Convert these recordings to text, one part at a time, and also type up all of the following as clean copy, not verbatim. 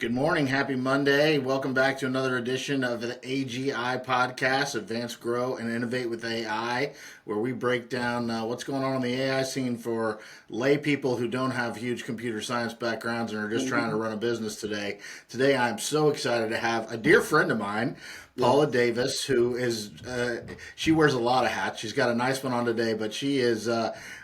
Good morning. Happy Monday. Welcome back to another edition of the AGI podcast, Advance, Grow, and Innovate with AI, where we break down what's going on in the AI scene for lay people who don't have huge computer science backgrounds and are just trying to Mhm. run a business today. Today, I'm so excited to have a dear friend of mine, Paula Yes. Davis, who is, she wears a lot of hats. She's got a nice one on today, but she is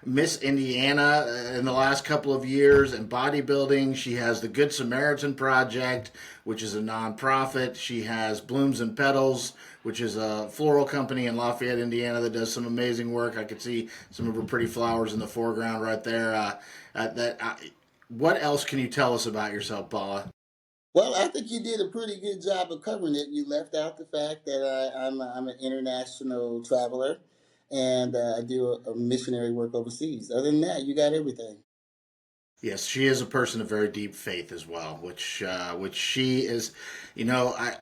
Miss Indiana in the last couple of years in bodybuilding. She has the Good Samaritan Project, which is a nonprofit. She has Blooms and Petals, which is a floral company in Lafayette, Indiana, that does some amazing work. I could see some of her pretty flowers in the foreground right there. What else can you tell us about yourself, Paula? Well, I think you did a pretty good job of covering it. You left out the fact that I'm an international traveler and I do a missionary work overseas. Other than that, you got everything. Yes, she is a person of very deep faith as well, which she is. I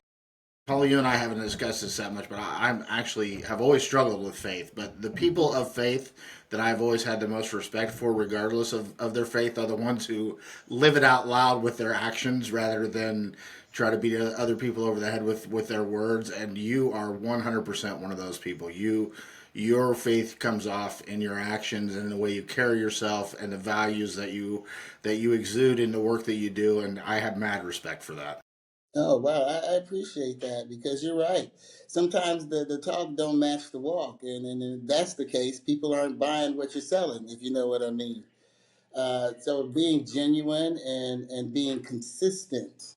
Paul, you and I haven't discussed this that much, but I'm actually have always struggled with faith. But the people of faith that I've always had the most respect for, regardless of their faith, are the ones who live it out loud with their actions rather than try to beat other people over the head with their words. And you are 100% one of those people. Your faith comes off in your actions and in the way you carry yourself and the values that you exude in the work that you do. And I have mad respect for that. Oh wow, I appreciate that because you're right. Sometimes the talk don't match the walk, and if that's the case, people aren't buying what you're selling, if you know what I mean. So being genuine and being consistent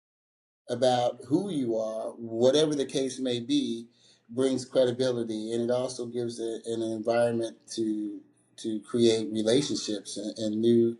about who you are, whatever the case may be, brings credibility, and it also gives an environment to create relationships and new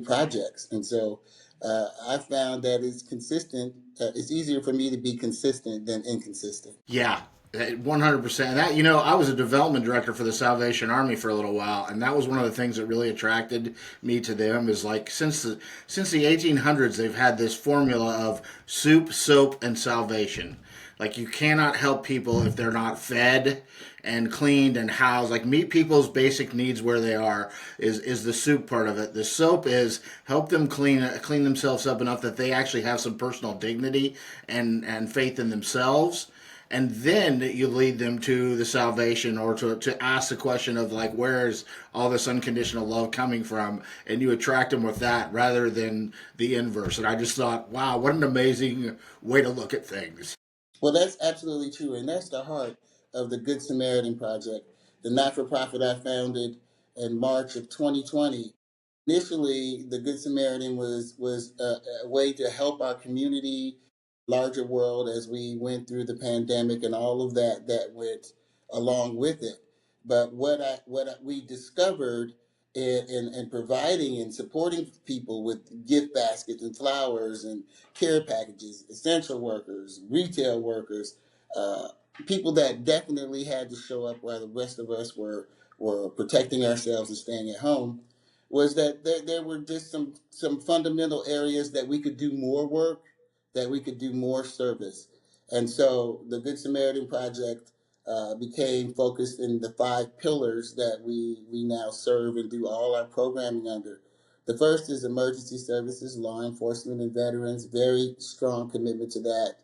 projects. And so, I found that it's consistent. It's easier for me to be consistent than inconsistent. Yeah, 100%. That I was a development director for the Salvation Army for a little while, and that was one of the things that really attracted me to them. Is like since the 1800s, they've had this formula of soup, soap, and salvation. Like you cannot help people if they're not fed and cleaned and housed. Like meet people's basic needs where they are is the soup part of it. The soap is help them clean themselves up enough that they actually have some personal dignity and faith in themselves, and then you lead them to the salvation, or to ask the question of like, where's all this unconditional love coming from, and you attract them with that rather than the inverse. And I just thought, wow, what an amazing way to look at things. Well, that's absolutely true, and that's the heart of the Good Samaritan Project, the not-for-profit I founded in March of 2020. Initially, the Good Samaritan was a way to help our community, larger world, as we went through the pandemic and all of that went along with it. But we discovered in providing and supporting people with gift baskets and flowers and care packages, essential workers, retail workers, uh, people that definitely had to show up while the rest of us were protecting ourselves and staying at home, was that there were just some fundamental areas that we could do more work, that we could do more service. And so the Good Samaritan Project became focused in the five pillars that we now serve and do all our programming under. The first is emergency services, law enforcement, and veterans. Very strong commitment to that.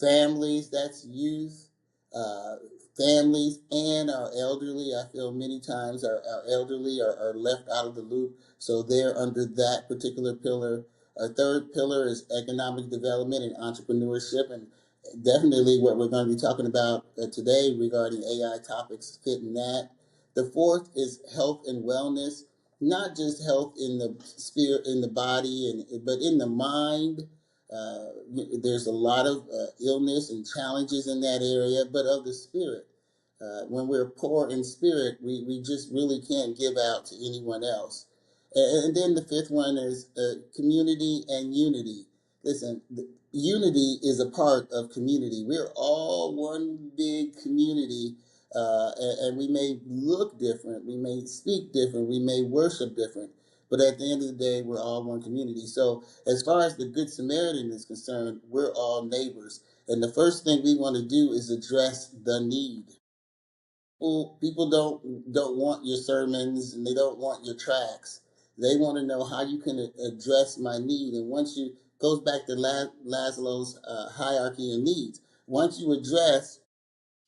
Families, that's youth, uh, families, and our elderly. I feel many times our elderly are left out of the loop, so they're under that particular pillar. Our third pillar is economic development and entrepreneurship, and definitely what we're going to be talking about today regarding AI topics fit in that. The fourth is health and wellness, not just health in the spirit, in the body, but in the mind. There's a lot of illness and challenges in that area, but of the spirit. When we're poor in spirit, we just really can't give out to anyone else. And then the fifth one is community and unity. Listen, unity is a part of community. We're all one big community, and we may look different, we may speak different, we may worship different, but at the end of the day, we're all one community. So, as far as the Good Samaritan is concerned, we're all neighbors. And the first thing we want to do is address the need. People don't want your sermons and they don't want your tracks. They want to know how you can address my need. And once you goes back to Maslow's hierarchy of needs. Once you address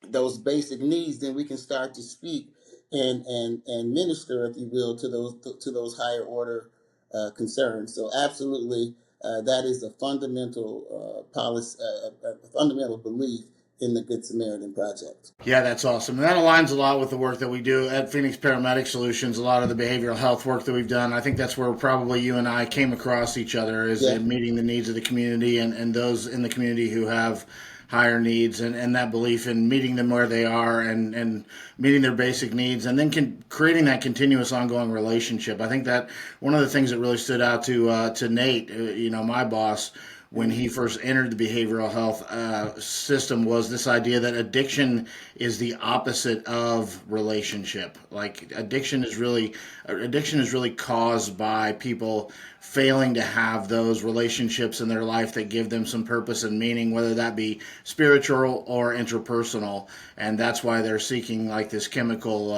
those basic needs, then we can start to speak and minister, if you will, to those higher order concerns. So absolutely, that is a fundamental policy, a fundamental belief in the Good Samaritan Project. Yeah, that's awesome. And that aligns a lot with the work that we do at Phoenix Paramedic Solutions, a lot of the behavioral health work that we've done. I think that's where probably you and I came across each other, is Yeah. in meeting the needs of the community and those in the community who have higher needs, and that belief in meeting them where they are and meeting their basic needs, and then creating that continuous ongoing relationship. I think that one of the things that really stood out to Nate, my boss, when he first entered the behavioral health system, was this idea that addiction is the opposite of relationship. Like addiction is really caused by people failing to have those relationships in their life that give them some purpose and meaning, whether that be spiritual or interpersonal, and that's why they're seeking like this chemical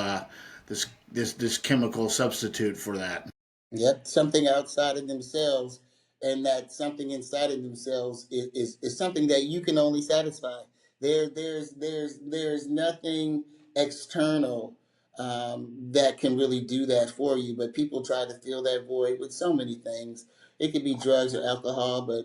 this chemical substitute for that. Yep, something outside of themselves, and that something inside of themselves is something that you can only satisfy. There's nothing external that can really do that for you. But people try to fill that void with so many things. It could be drugs or alcohol, but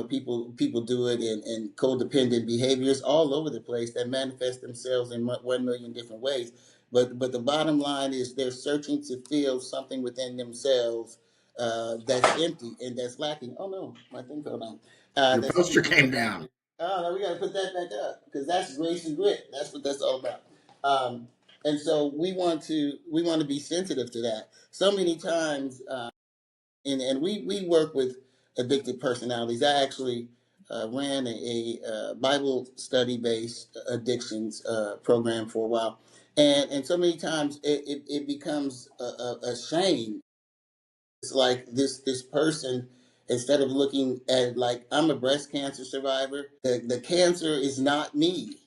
people do it in codependent behaviors all over the place that manifest themselves in 1 million different ways. But the bottom line is they're searching to fill something within themselves that's empty and that's lacking. Oh no, my thing fell down. Your That's poster empty. came down. Oh no, we got to put that back up because that's grace and grit. That's what that's all about. Um, and so we want to be sensitive to that. So many times, and we work with addicted personalities. I actually ran a Bible study based addictions program for a while, and so many times it becomes a shame. It's like this person, instead of looking at it like I'm a breast cancer survivor, the cancer is not me.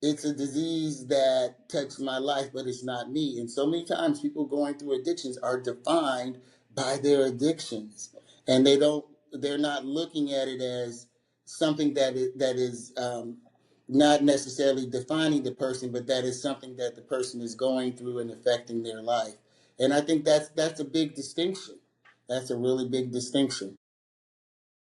It's a disease that touched my life, but it's not me. And so many times people going through addictions are defined by their addictions. And they're not looking at it as something that is not necessarily defining the person, but that is something that the person is going through and affecting their life. And I think that's a big distinction. That's a really big distinction.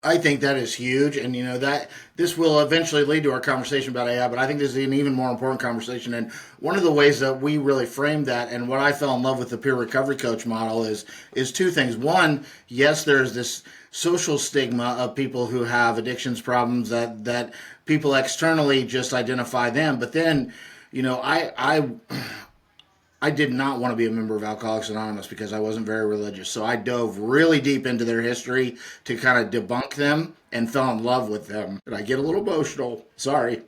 I think that is huge, and that this will eventually lead to our conversation about AI. But I think this is an even more important conversation. And one of the ways that we really framed that, and what I fell in love with the peer recovery coach model is two things. One, yes, there's this social stigma of people who have addictions problems that people externally just identify them. But then, I did not want to be a member of Alcoholics Anonymous because I wasn't very religious. So I dove really deep into their history to kind of debunk them and fell in love with them. And I get a little emotional. Sorry.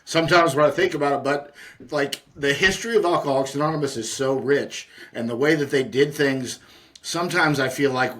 Sometimes when I think about it, but like the history of Alcoholics Anonymous is so rich, and the way that they did things, sometimes I feel like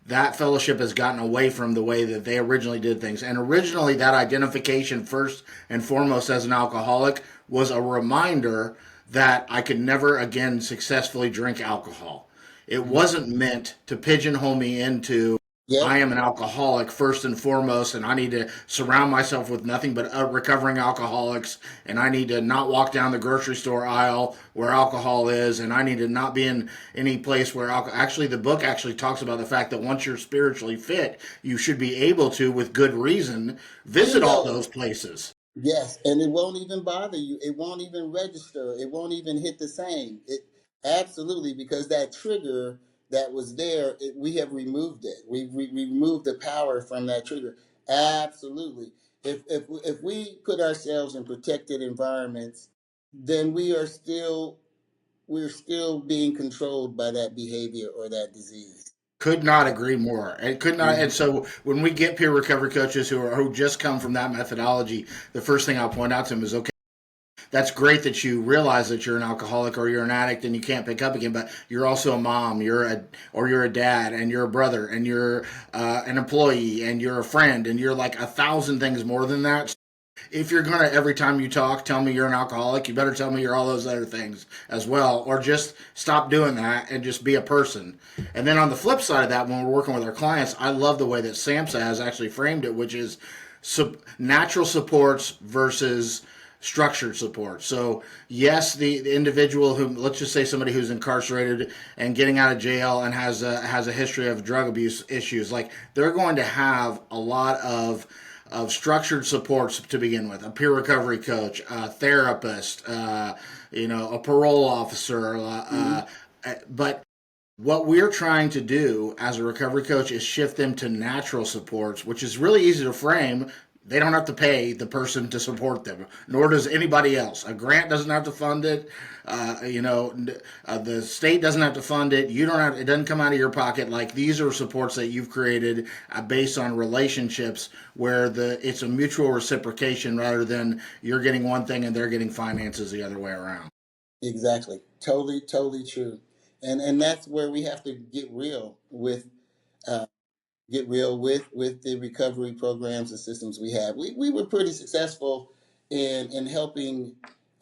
that fellowship has gotten away from the way that they originally did things. And originally, that identification, first and foremost as an alcoholic, was a reminder that I could never again successfully drink alcohol. It wasn't meant to pigeonhole me into I Yep. am an alcoholic first and foremost, and I need to surround myself with nothing but recovering alcoholics, and I need to not walk down the grocery store aisle where alcohol is, and I need to not be in any place where alcohol. Actually, the book actually talks about the fact that once you're spiritually fit, you should be able to, with good reason, visit all Bingo. those places. Yes, and it won't even bother you. It won't even register. It won't even hit the same. It absolutely, because that trigger that was there, we have removed it. We removed the power from that trigger. Absolutely. If we put ourselves in protected environments, then we're still being controlled by that behavior or that disease. Could not agree more. And could not. And so when we get peer recovery coaches who just come from that methodology, the first thing I'll point out to them is, okay, that's great that you realize that you're an alcoholic or you're an addict and you can't pick up again, but you're also a mom, you're a dad, and you're a brother, and you're an employee, and you're a friend, and you're like 1,000 things more than that. If you're gonna every time you talk tell me you're an alcoholic, you better tell me you're all those other things as well, or just stop doing that and just be a person. And then on the flip side of that, when we're working with our clients, I love the way that Samsa has actually framed it, which is natural supports versus structured support. So yes, the individual who, let's just say somebody who's incarcerated and getting out of jail and has a history of drug abuse issues, like they're going to have a lot of structured supports to begin with: a peer recovery coach, a therapist, a parole officer. Hmm. But what we're trying to do as a recovery coach is shift them to natural supports, which is really easy to frame. They don't have to pay the person to support them, nor does anybody else. A grant doesn't have to fund it. The state doesn't have to fund it. You don't have. It doesn't come out of your pocket. Like, these are supports that you've created based on relationships where it's a mutual reciprocation rather than you're getting one thing and they're getting finances the other way around. Exactly. Totally, totally true. And that's where we have to uh, get real with the recovery programs and systems we have. We were pretty successful in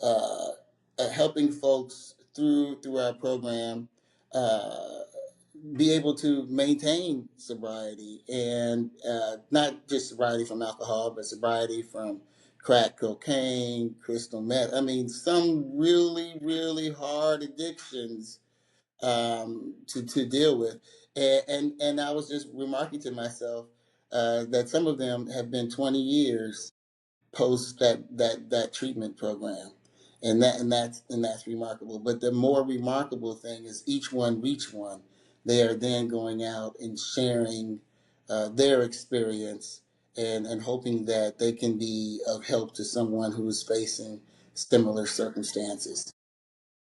uh, helping folks through our program uh, be able to maintain sobriety, and not just sobriety from alcohol, but sobriety from crack cocaine, crystal meth. I mean, some really, really hard addictions to deal with. And I was just remarking to myself that some of them have been 20 years post that treatment program, and that's remarkable. But the more remarkable thing is each one reach one. They are then going out and sharing their experience, and hoping that they can be of help to someone who is facing similar circumstances.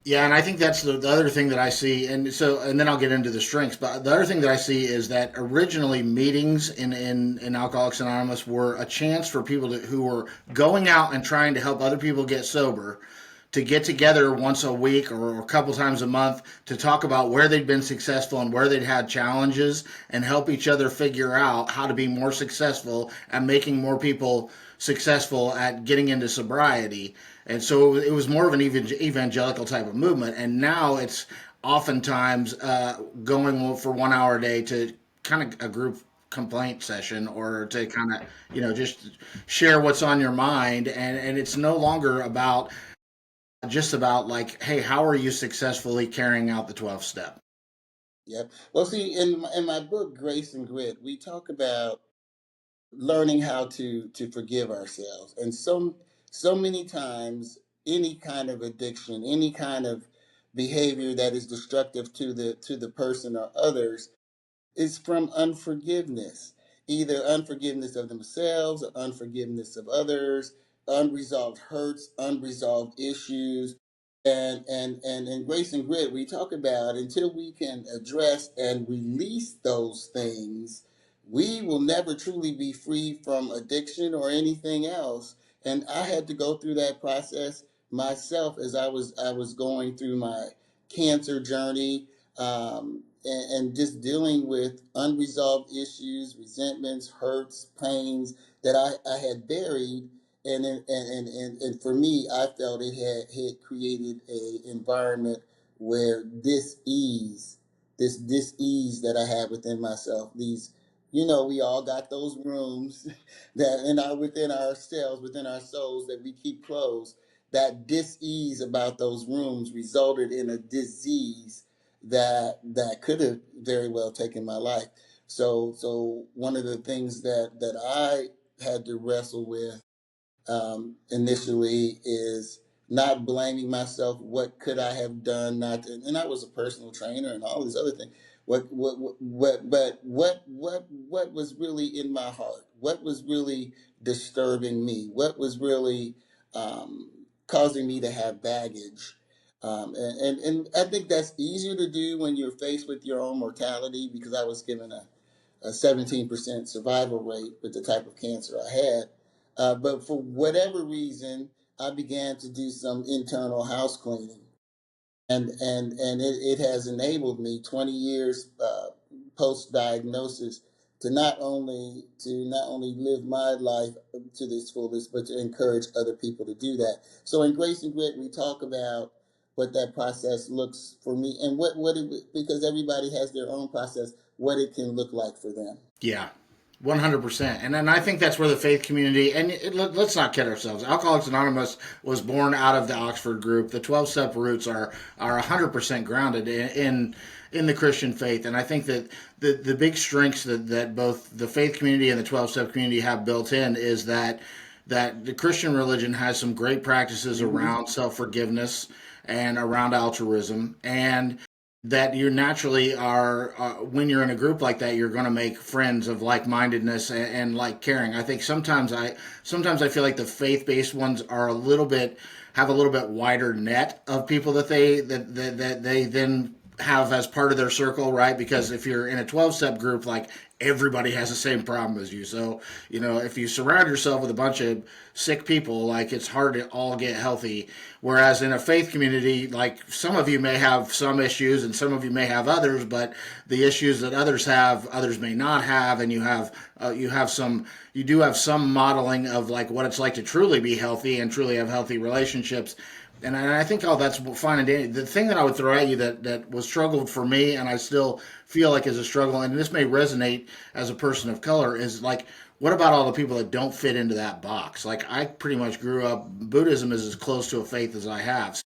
Yeah, and I think that's the other thing that I see, and then I'll get into the strengths. But the other thing that I see is that originally meetings in Alcoholics Anonymous were a chance for people who were going out and trying to help other people get sober to get together once a week or a couple times a month to talk about where they'd been successful and where they'd had challenges, and help each other figure out how to be more successful at making more people successful at getting into sobriety. And so it was more of an evangelical type of movement. And now it's oftentimes going for 1 hour a day to kind of a group complaint session, or to kind of just share what's on your mind. And it's no longer about just about like, hey, how are you successfully carrying out the 12 step? Yep. Well, see, in my book, Grace and Grit, we talk about learning how to forgive ourselves. And so many times, any kind of addiction, any kind of behavior that is destructive to the person or others, is from unforgiveness, either unforgiveness of themselves or unforgiveness of others, unresolved hurts, unresolved issues. And in Grace and Grit, we talk about until we can address and release those things, we will never truly be free from addiction or anything else. And I had to go through that process myself as I was going through my cancer journey, and just dealing with unresolved issues, resentments, hurts, pains that I had buried. And for me, I felt it had created a environment where this ease that I had within myself, we all got those rooms that within ourselves, within our souls, that we keep closed. That dis-ease about those rooms resulted in a disease that could have very well taken my life. So one of the things that I had to wrestle with initially is not blaming myself. What could I have done? Not to, and I was a personal trainer and all these other things. What was really in my heart? What was really disturbing me? What was really um, causing me to have baggage? And I think that's easier to do when you're faced with your own mortality, because I was given a 17% survival rate with the type of cancer I had. But for whatever reason, I began to do some internal house cleaning, and it has enabled me 20 years post diagnosis to not only live my life to this fullest, but to encourage other people to do that. So in Grace and Grit, we talk about what that process looks for me, and because everybody has their own process, what it can look like for them. Yeah, 100%. And then I think that's where the faith community, and let's not kid ourselves. Alcoholics Anonymous was born out of the Oxford group. The 12 step roots are 100% grounded in the Christian faith. And I think that the big strengths that both the faith community and the 12 step community have built in is that the Christian religion has some great practices around self forgiveness and around altruism, and that you naturally are when you're in a group like that, you're going to make friends of like-mindedness and like caring. I think sometimes I feel like the faith-based ones are a little bit have a little bit wider net of people that they then have as part of their circle, right? Because if you're in a 12-step group, like everybody has the same problem as you. So, if you surround yourself with a bunch of sick people, like it's hard to all get healthy. Whereas in a faith community, like some of you may have some issues and some of you may have others, but the issues that others have, others may not have, and you do have some modeling of like what it's like to truly be healthy and truly have healthy relationships. And I think all that's fine and dandy. The thing that I would throw at you that was struggled for me, and I still feel like is a struggle, and this may resonate as a person of color, is like, what about all the people that don't fit into that box? Like, I pretty much grew up, Buddhism is as close to a faith as I have.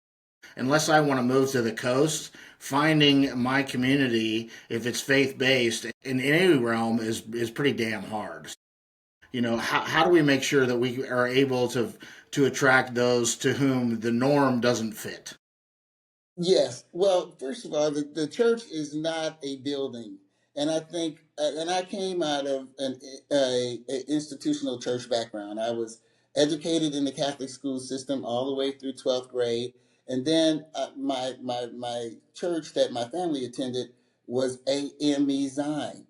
Unless I want to move to the coast, finding my community, if it's faith based, in any realm, is pretty damn hard. How do we make sure that we are able to attract those to whom the norm doesn't fit? Yes. Well, first of all, the church is not a building, and I think, and I came out of a institutional church background. I was educated in the Catholic school system all the way through 12th grade, and then my church that my family attended was AME Zion.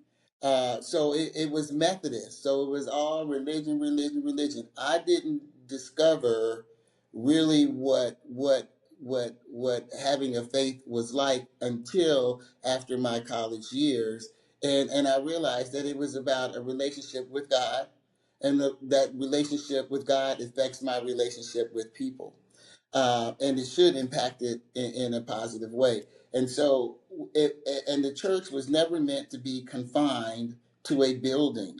So it was Methodist. So it was all religion, religion, religion. I didn't discover really what having a faith was like until after my college years, and I realized that it was about a relationship with God, and that relationship with God affects my relationship with people, and it should impact it in a positive way. And so, and the church was never meant to be confined to a building.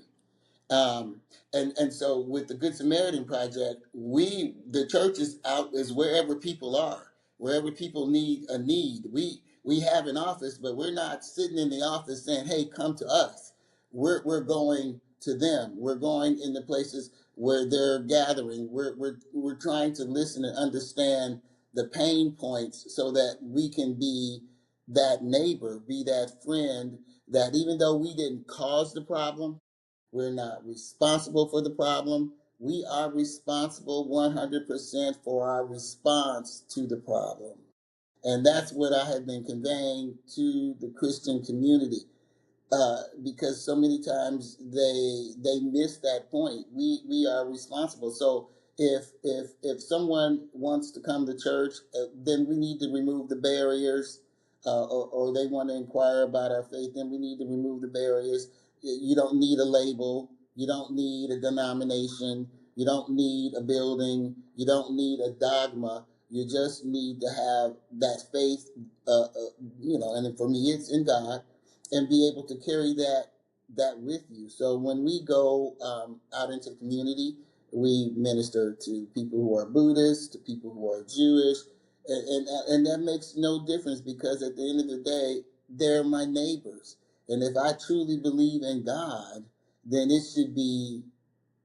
Um, and so with the Good Samaritan Project, the church is out is wherever people are, wherever people need a need. We have an office, but we're not sitting in the office saying, "Hey, come to us." We're going to them. We're going in the places where they're gathering. We're trying to listen and understand the pain points so that we can be that neighbor, be that friend, that even though we didn't cause the problem, we're not responsible for the problem. We are responsible 100% for our response to the problem. And that's what I have been conveying to the Christian community, because so many times they miss that point. We are responsible. So if someone wants to come to church, then we need to remove the barriers, or they want to inquire about our faith, then we need to remove the barriers. You don't need a label. You don't need a denomination. You don't need a building. You don't need a dogma. You just need to have that faith, and for me, it's in God, and be able to carry that with you. So when we go out into the community, we minister to people who are Buddhists, to people who are Jewish, and that makes no difference, because at the end of the day, they're my neighbors. And if I truly believe in God, then it should be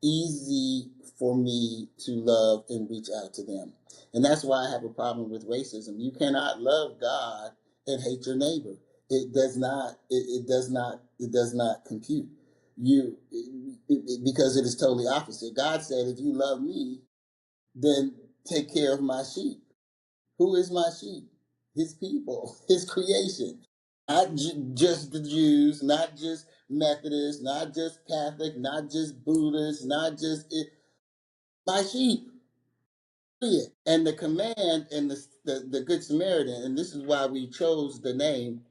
easy for me to love and reach out to them. And that's why I have a problem with racism. You cannot love God and hate your neighbor. It does not compute. Because it is totally opposite. God said, if you love me, then take care of my sheep. Who is my sheep? His people, his creation. Not just the Jews, not just Methodists, not just Catholic, not just Buddhists, not just my sheep. Period. And the command in the Good Samaritan, and this is why we chose the name,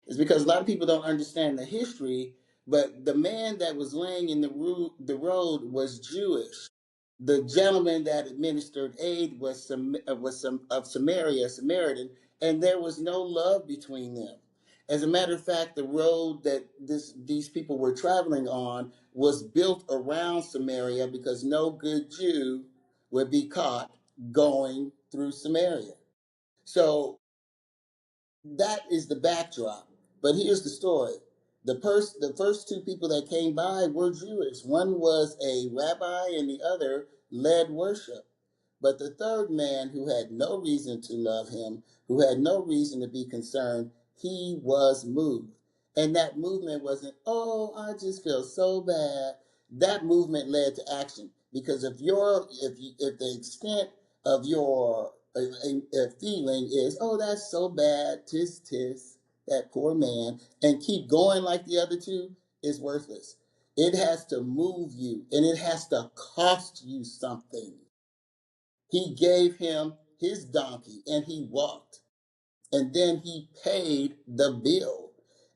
is because a lot of people don't understand the history But the man that was laying in the road was Jewish. The gentleman that administered aid was some of Samaria, Samaritan, and there was no love between them. As a matter of fact, the road that these people were traveling on was built around Samaria because no good Jew would be caught going through Samaria. So that is the backdrop. But here's the story. The first two people that came by were Jewish. One was a rabbi and the other led worship. But the third man, who had no reason to love him, who had no reason to be concerned, he was moved. And that movement wasn't, oh, I just feel so bad. That movement led to action. Because if the extent of your feeling is, oh, that's so bad, tis tis, that poor man, and keep going like the other two, is worthless. It has to move you, and it has to cost you something. He gave him his donkey and he walked. And then he paid the bill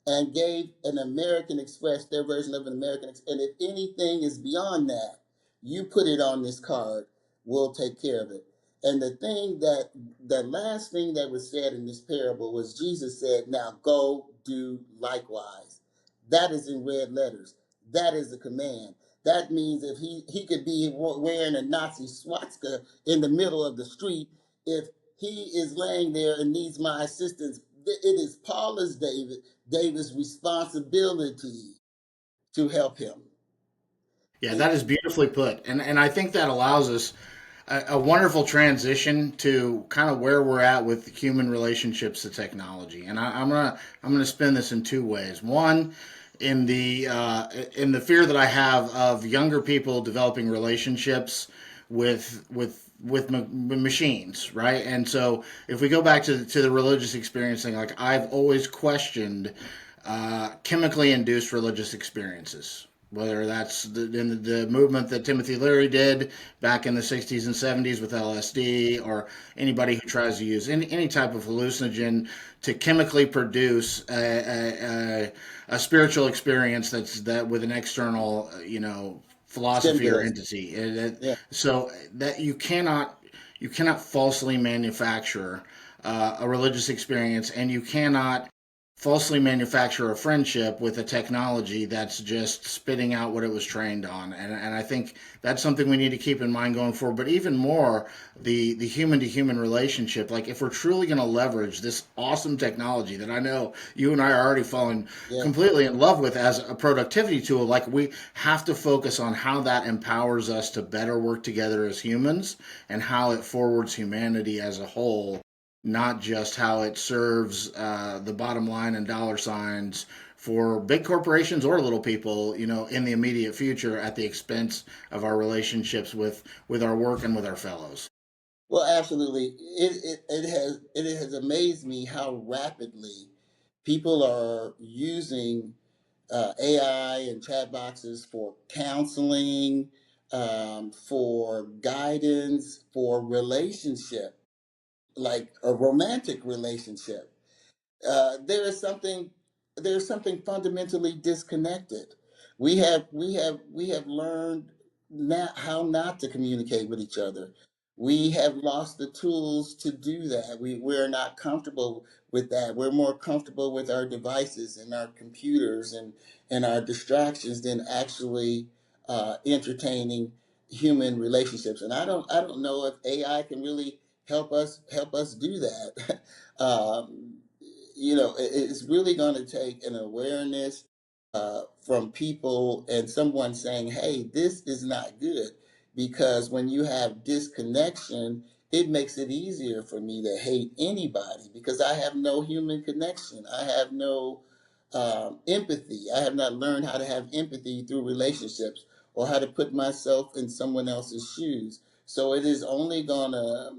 and gave an American Express, their version of an American Express. And if anything is beyond that, you put it on this card, we'll take care of it. And the last thing that was said in this parable was Jesus said, now go do likewise. That is in red letters. That is a command. That means if he could be wearing a Nazi swastika in the middle of the street, if he is laying there and needs my assistance, it is Davis' responsibility to help him. Yeah, that is beautifully put, and I think that allows us a wonderful transition to kind of where we're at with human relationships to technology. And I'm gonna spin this in two ways. One, in the fear that I have of younger people developing relationships with machines, right? And so if we go back to the religious experience thing, like I've always questioned chemically induced religious experiences, whether that's in the movement that Timothy Leary did back in the 60s and 70s with LSD, or anybody who tries to use any type of hallucinogen to chemically produce a spiritual experience that with an external, philosophy or Stimulus. entity. Yeah. So that you cannot falsely manufacture a religious experience, and you cannot falsely manufacture a friendship with a technology that's just spitting out what it was trained on. And I think that's something we need to keep in mind going forward. But even more, the human to human relationship, like if we're truly going to leverage this awesome technology that I know you and I are already falling Yeah. completely in love with as a productivity tool, like we have to focus on how that empowers us to better work together as humans and how it forwards humanity as a whole, not just how it serves the bottom line and dollar signs for big corporations or little people, in the immediate future at the expense of our relationships with our work and with our fellows. Well, absolutely. It has amazed me how rapidly people are using AI and chat boxes for counseling, for guidance, for relationship, like a romantic relationship. uh, there is something there's something fundamentally disconnected. We have learned not how not to communicate with each other. We have lost the tools to do that. We're not comfortable with that. We're more comfortable with our devices and our computers and our distractions than actually entertaining human relationships. And I don't know if AI can really help us do that. um, it's really going to take an awareness from people and someone saying, hey, this is not good. Because when you have disconnection, it makes it easier for me to hate anybody because I have no human connection. I have no empathy. I have not learned how to have empathy through relationships or how to put myself in someone else's shoes. So it is only going to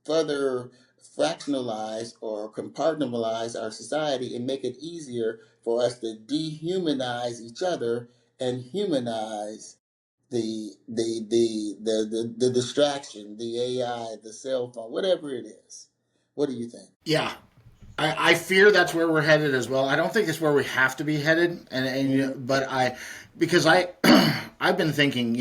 further fractionalize or compartmentalize our society and make it easier for us to dehumanize each other and humanize the distraction, the AI, the cell phone, whatever it is. What do you think? Yeah, I fear that's where we're headed as well. I don't think it's where we have to be headed, Mhm. but because I I've been thinking,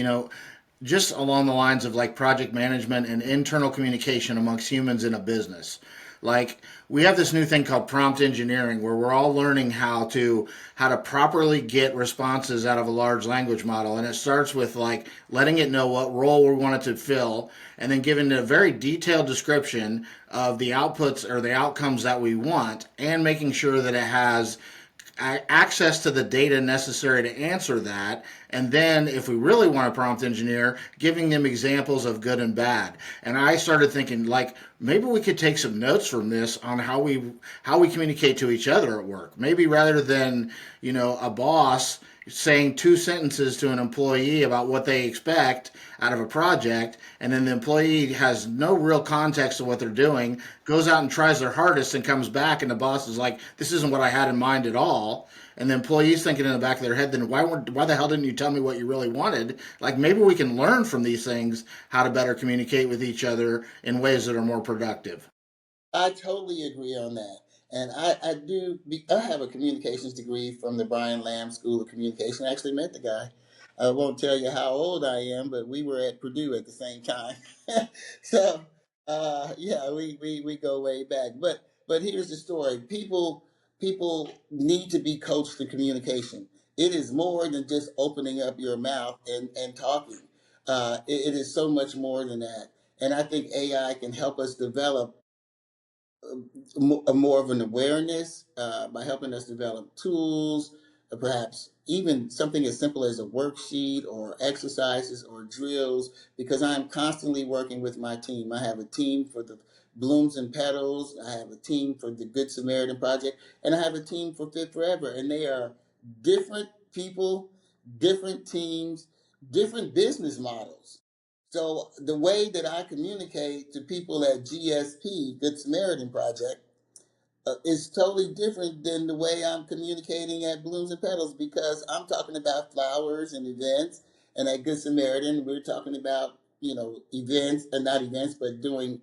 just along the lines of like project management and internal communication amongst humans in a business. Like we have this new thing called prompt engineering where we're all learning how to properly get responses out of a large language model, and it starts with like letting it know what role we want it to fill and then giving it a very detailed description of the outputs or the outcomes that we want and making sure that it has access to the data necessary to answer that. And then, if we really want to prompt engineer, giving them examples of good and bad. And I started thinking, like, maybe we could take some notes from this on how we communicate to each other at work. Maybe rather than a boss saying two sentences to an employee about what they expect out of a project, and then the employee has no real context of what they're doing, goes out and tries their hardest and comes back, and the boss is like, "This isn't what I had in mind at all." And the employee's thinking in the back of their head, "Then why the hell didn't you tell me what you really wanted?" Like maybe we can learn from these things how to better communicate with each other in ways that are more productive. I totally agree on that. And I have a communications degree from the Brian Lamb School of Communication. I actually met the guy. I won't tell you how old I am, but we were at Purdue at the same time. So, yeah, we go way back. But here's the story. People need to be coached in communication. It is more than just opening up your mouth and talking. It is so much more than that. And I think AI can help us develop more of an awareness by helping us develop tools, perhaps even something as simple as a worksheet or exercises or drills, because I'm constantly working with my team. I have a team for the Blooms and Petals, I have a team for the Good Samaritan Project, and I have a team for Fit Forever. And they are different people, different teams, different business models. So the way that I communicate to people at GSP, Good Samaritan Project, is totally different than the way I'm communicating at Blooms and Petals, because I'm talking about flowers and events, and at Good Samaritan we're talking about events and not events, but doing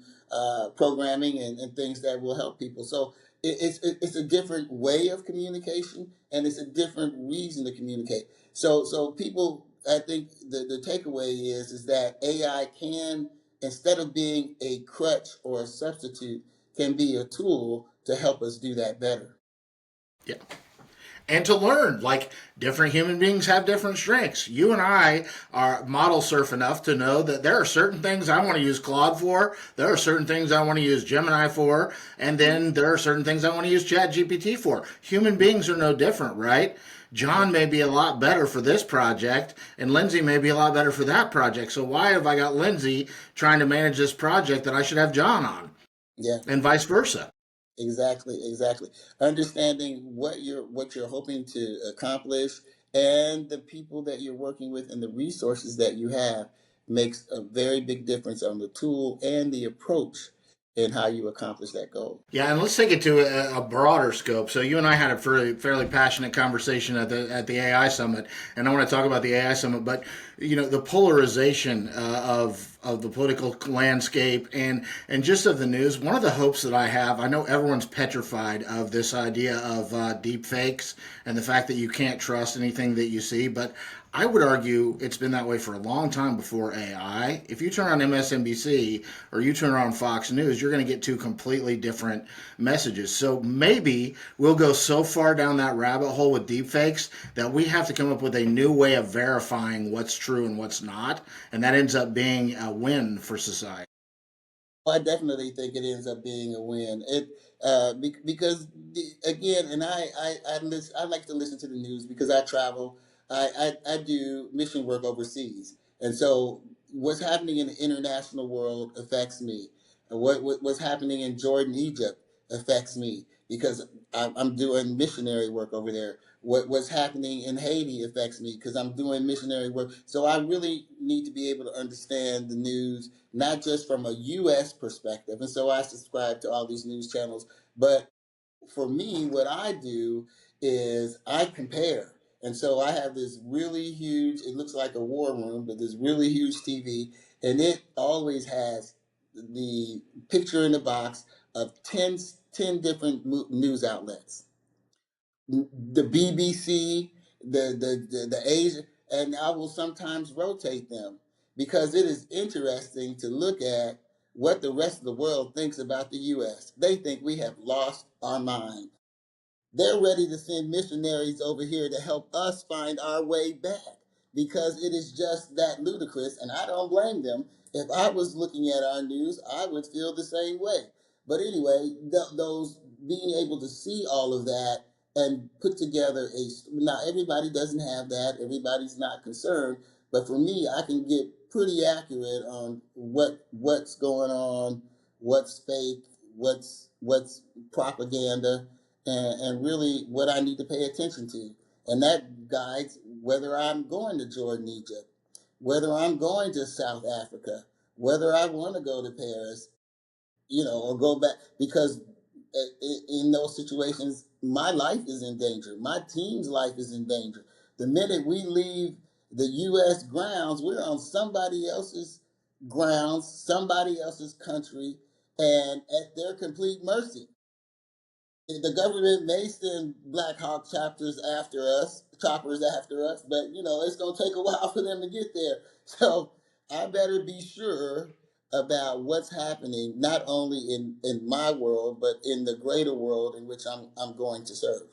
programming and things that will help people. So it's a different way of communication, and it's a different reason to communicate. So people, I think the takeaway is that AI can, instead of being a crutch or a substitute, can be a tool to help us do that better. Yeah. And to learn, like different human beings have different strengths. You and I are model surf enough to know that there are certain things I want to use Claude for, there are certain things I want to use Gemini for, and then there are certain things I want to use ChatGPT for. Human beings are no different, right? John may be a lot better for this project, and Lindsay may be a lot better for that project. So why have I got Lindsay trying to manage this project that I should have John on, Yeah, and vice versa? exactly. Understanding what you're hoping to accomplish, and the people that you're working with and the resources that you have, makes a very big difference on the tool and the approach and how you accomplish that goal. Yeah, and let's take it to a broader scope. So you and I had a fairly passionate conversation at the AI summit, and I want to talk about the AI summit. But the polarization of the political landscape and just of the news. One of the hopes that I have, I know everyone's petrified of this idea of deep fakes and the fact that you can't trust anything that you see, but I would argue it's been that way for a long time before AI. If you turn on MSNBC or you turn on Fox News, you're going to get two completely different messages. So maybe we'll go so far down that rabbit hole with deepfakes that we have to come up with a new way of verifying what's true and what's not. And that ends up being a win for society. Well, I definitely think it ends up being a win. Because again, and I like to listen to the news because I travel. I do mission work overseas, and so what's happening in the international world affects me. And what's happening in Jordan, Egypt affects me because I'm doing missionary work over there. What's happening in Haiti affects me because I'm doing missionary work. So I really need to be able to understand the news, not just from a U.S. perspective. And so I subscribe to all these news channels. But for me, what I do is I compare. And so I have this really huge, it looks like a war room, but this really huge TV, and it always has the picture in the box of 10 different news outlets, the BBC, the Asia, and I will sometimes rotate them because it is interesting to look at what the rest of the world thinks about the U.S. They think we have lost our mind. They're ready to send missionaries over here to help us find our way back because it is just that ludicrous. And I don't blame them. If I was looking at our news, I would feel the same way. But anyway, those being able to see all of that and put together a, now everybody doesn't have that, everybody's not concerned. But for me, I can get pretty accurate on what's going on, what's fake, what's propaganda, and really what I need to pay attention to. And that guides whether I'm going to Jordan, Egypt, whether I'm going to South Africa, whether I want to go to Paris, or go back, because in those situations, my life is in danger. My team's life is in danger. The minute we leave the U.S. grounds, we're on somebody else's grounds, somebody else's country, and at their complete mercy. The government may send Black Hawk choppers after us, but it's gonna take a while for them to get there. So I better be sure about what's happening, not only in my world, but in the greater world in which I'm going to serve.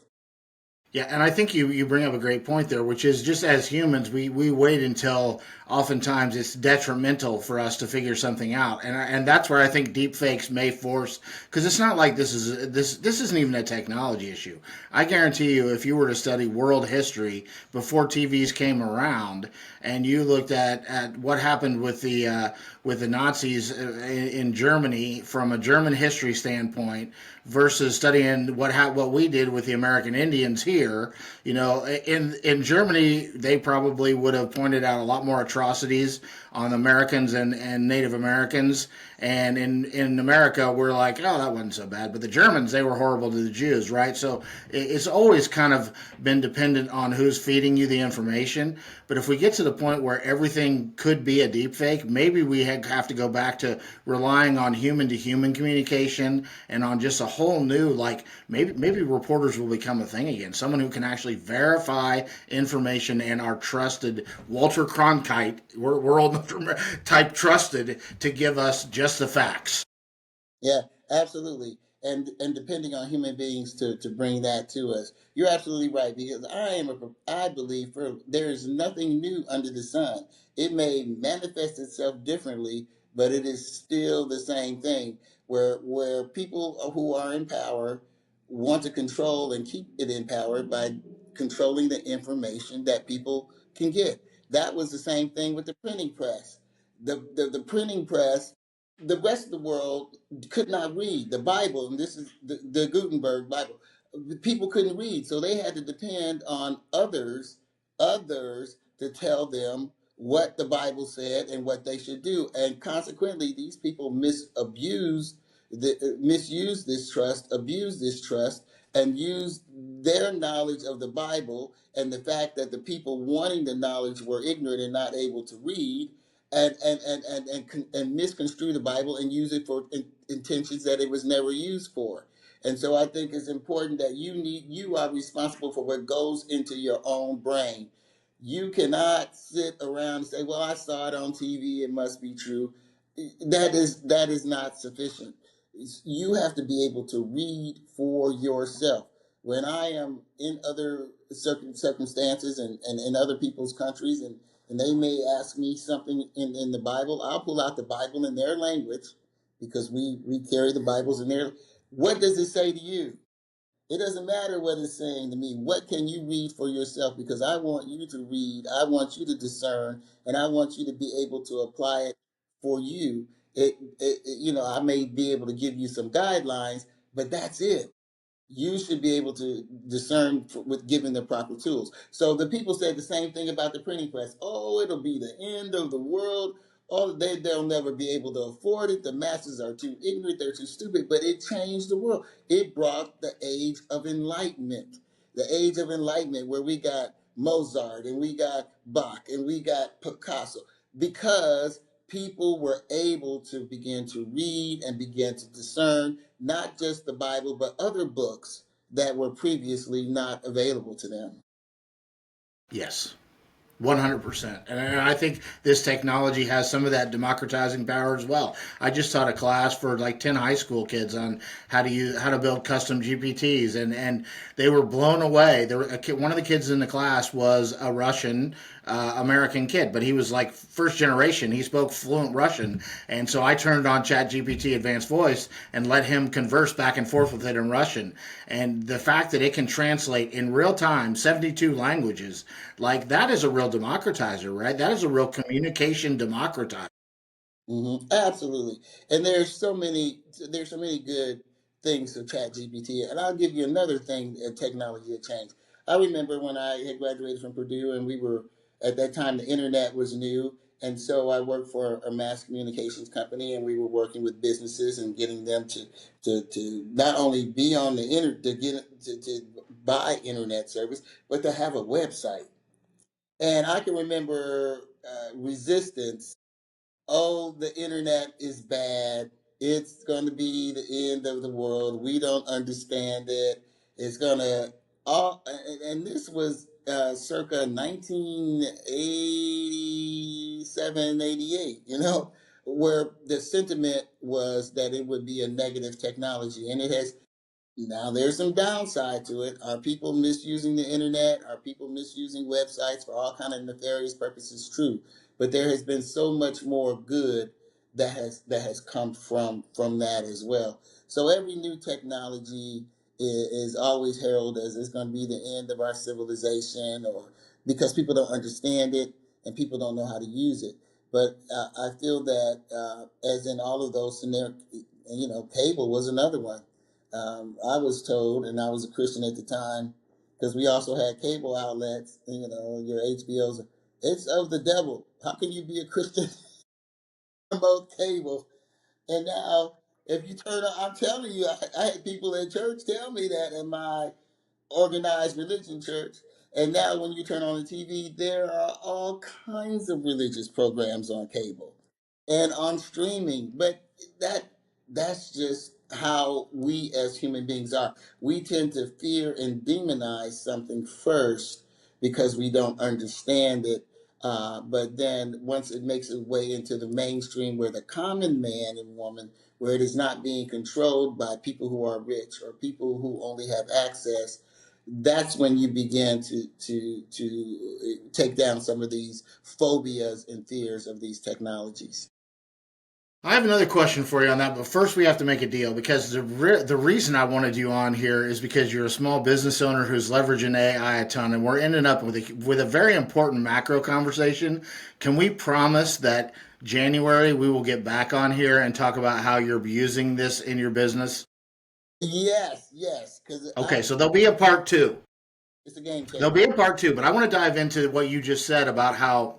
Yeah, and I think you bring up a great point there, which is just as humans, we wait until oftentimes it's detrimental for us to figure something out, and that's where I think deep fakes may force, because it's not like this isn't even a technology issue. I guarantee you, if you were to study world history before TVs came around, and you looked at what happened with the Nazis in Germany from a German history standpoint versus studying what we did with the American Indians here. In Germany, they probably would have pointed out a lot more atrocities on Americans and Native Americans. And in America, we're like, oh, that wasn't so bad. But the Germans, they were horrible to the Jews, right? So it's always kind of been dependent on who's feeding you the information. But if we get to the point where everything could be a deep fake, maybe we have to go back to relying on human to human communication and on just a whole new, like maybe reporters will become a thing again. Someone who can actually verify information and are trusted, Walter Cronkite, world type trusted to give us just the facts. Yeah, absolutely. And depending on human beings to bring that to us. You're absolutely right, because I believe there is nothing new under the sun. It may manifest itself differently, but it is still the same thing where people who are in power want to control and keep it in power by controlling the information that people can get. That was the same thing with the printing press. The printing press, the rest of the world could not read the Bible, and this is the Gutenberg Bible. People couldn't read, so they had to depend on others to tell them what the Bible said and what they should do. And consequently, these people misused this trust, abused this trust, and used their knowledge of the Bible and the fact that the people wanting the knowledge were ignorant and not able to read, and misconstrue the Bible and use it for intentions that it was never used for. And so I think it's important that you are responsible for what goes into your own brain. You cannot sit around and say, "Well, I saw it on TV; it must be true." That is not sufficient. You have to be able to read for yourself. When I am in other circumstances and in other people's countries, and they may ask me something in the Bible, I'll pull out the Bible in their language because we carry the Bibles in there. What does it say to you? It doesn't matter what it's saying to me. What can you read for yourself? Because I want you to read, I want you to discern, and I want you to be able to apply it for you. I may be able to give you some guidelines, but that's it. You should be able to discern with given the proper tools. So the people said the same thing about the printing press. Oh, it'll be the end of the world. Oh, they'll never be able to afford it. The masses are too ignorant. They're too stupid. But it changed the world. It brought the age of enlightenment. The age of enlightenment where we got Mozart and we got Bach and we got Picasso because people were able to begin to read and begin to discern not just the Bible, but other books that were previously not available to them. Yes. 100%. And I think this technology has some of that democratizing power as well. I just taught a class for like 10 high school kids on how to build custom GPTs, and they were blown away. There were one of the kids in the class was a Russian American kid, but he was like first generation. He spoke fluent Russian, and so I turned on ChatGPT Advanced Voice and let him converse back and forth with it in Russian. And the fact that it can translate in real time 72 languages, like that is a real democratizer, right? That is a real communication democratizer. Absolutely. And there's so many good things to Chat GPT. And I'll give you another thing technology that changed. I remember when I had graduated from Purdue and we were at that time the internet was new. And so I worked for a mass communications company and we were working with businesses and getting them to not only be on the internet to buy internet service, but to have a website. And I can remember resistance. Oh, the internet is bad. It's going to be the end of the world. We don't understand it. It's going to all, and this was circa 1987, 88. Where the sentiment was that it would be a negative technology, and it has now there's some downside to it. Are people misusing the internet? Are people misusing websites for all kind of nefarious purposes? True, but there has been so much more good that has come from that as well. So every new technology is always heralded as it's going to be the end of our civilization, or because people don't understand it and people don't know how to use it. But I feel that as in all of those scenarios, cable was another one. I was told, and I was a Christian at the time, because we also had cable outlets, your HBO's. It's of the devil. How can you be a Christian on both cable? And now, if you turn on, I'm telling you, I had people at church tell me that in my organized religion church. And now, when you turn on the TV, there are all kinds of religious programs on cable and on streaming. But that that's just how we as human beings are. We tend to fear and demonize something first because we don't understand it. But then once it makes its way into the mainstream, where the common man and woman, where it is not being controlled by people who are rich or people who only have access, that's when you begin to take down some of these phobias and fears of these technologies. I have another question for you on that, but first we have to make a deal because the reason I wanted you on here is because you're a small business owner who's leveraging AI a ton, and we're ending up with a very important macro conversation. Can we promise that January we will get back on here and talk about how you're using this in your business? Yes, yes, because Okay, so there'll be a part two. it's a game There'll changer. be a part two, but I want to dive into what you just said about how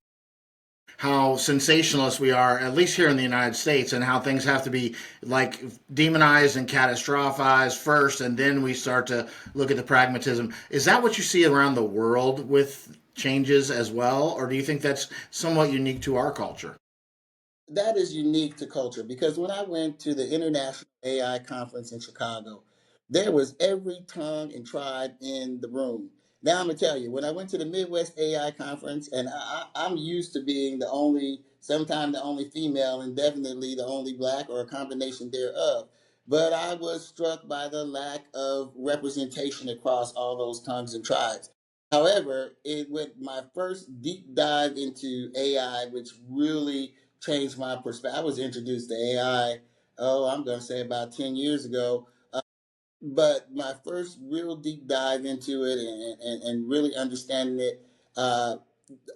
sensationalist we are, at least here in the United States, and how things have to be like demonized and catastrophized first, and then we start to look at the pragmatism. Is that what you see around the world with changes as well, or do you think that's somewhat unique to our culture? That is unique to culture because when I went to the International AI Conference in Chicago, there was every tongue and tribe in the room. Now I'm gonna tell you, when I went to the Midwest AI Conference, and I'm used to being the only, sometimes the only female, and definitely the only black or a combination thereof. But I was struck by the lack of representation across all those tongues and tribes. However, it went my first deep dive into AI, which really changed my perspective. I was introduced to AI, oh, I'm going to say about 10 years ago. But my first real deep dive into it and really understanding it, uh,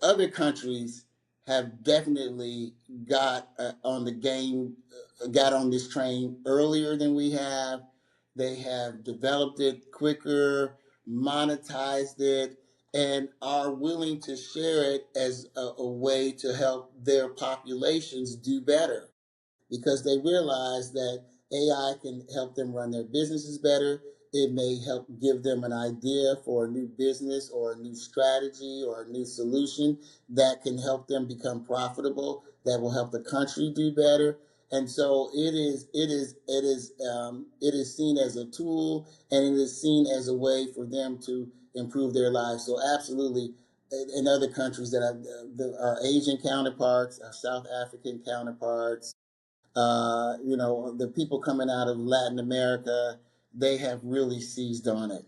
other countries have definitely got on the game, got on this train earlier than we have. They have developed it quicker, monetized it, and are willing to share it as a way to help their populations do better because they realize that AI can help them run their businesses better. It may help give them an idea for a new business or a new strategy or a new solution that can help them become profitable, that will help the country do better. And so it is seen as a tool, and it is seen as a way for them to improve their lives. So absolutely, in other countries that have our Asian counterparts, our South African counterparts, the people coming out of Latin America, they have really seized on it.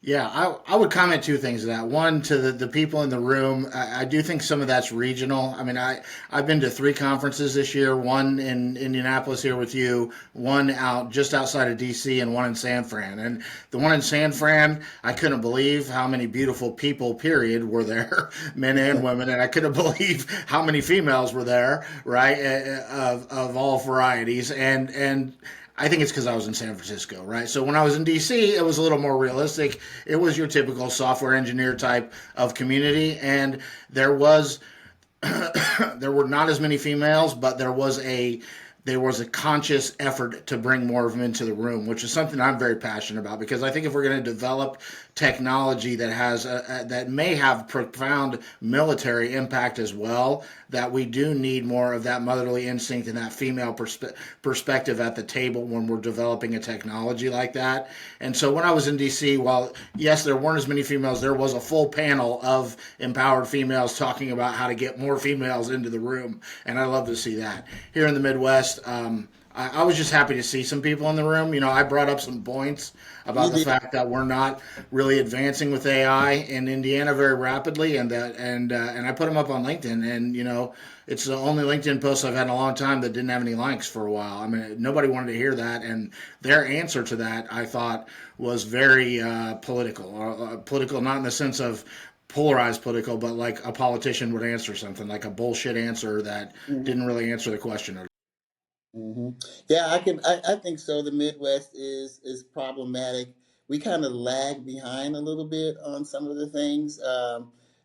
Yeah, I would comment two things to that. One, to the people in the room, I do think some of that's regional. I mean, I've been to three conferences this year, one in Indianapolis here with you, one out just outside of DC, and one in San Fran. And the one in San Fran, I couldn't believe how many beautiful people, period, were there, men and women. And I couldn't believe how many females were there, right, of all varieties. And I think it's because I was in San Francisco, right? So when I was in DC, it was a little more realistic. It was your typical software engineer type of community, and there were not as many females, but there was a conscious effort to bring more of them into the room, which is something I'm very passionate about, because I think if we're going to develop technology that may have profound military impact as well, that we do need more of that motherly instinct and that female perspective at the table when we're developing a technology like that. And so when I was in DC, while yes, there weren't as many females, there was a full panel of empowered females talking about how to get more females into the room, and I love to see that. Here in the Midwest, I was just happy to see some people in the room. I brought up some points You about the did. fact that we're not really advancing with AI in Indiana very rapidly, and I put them up on LinkedIn, and it's the only LinkedIn post I've had in a long time that didn't have any likes for a while. I mean, nobody wanted to hear that, and their answer to that, I thought, was very political, not in the sense of polarized political, but like a politician would answer something, like a bullshit answer that Mhm. didn't really answer the question. hmm Yeah, I think so. The Midwest is problematic. We kind of lag behind a little bit on some of the things,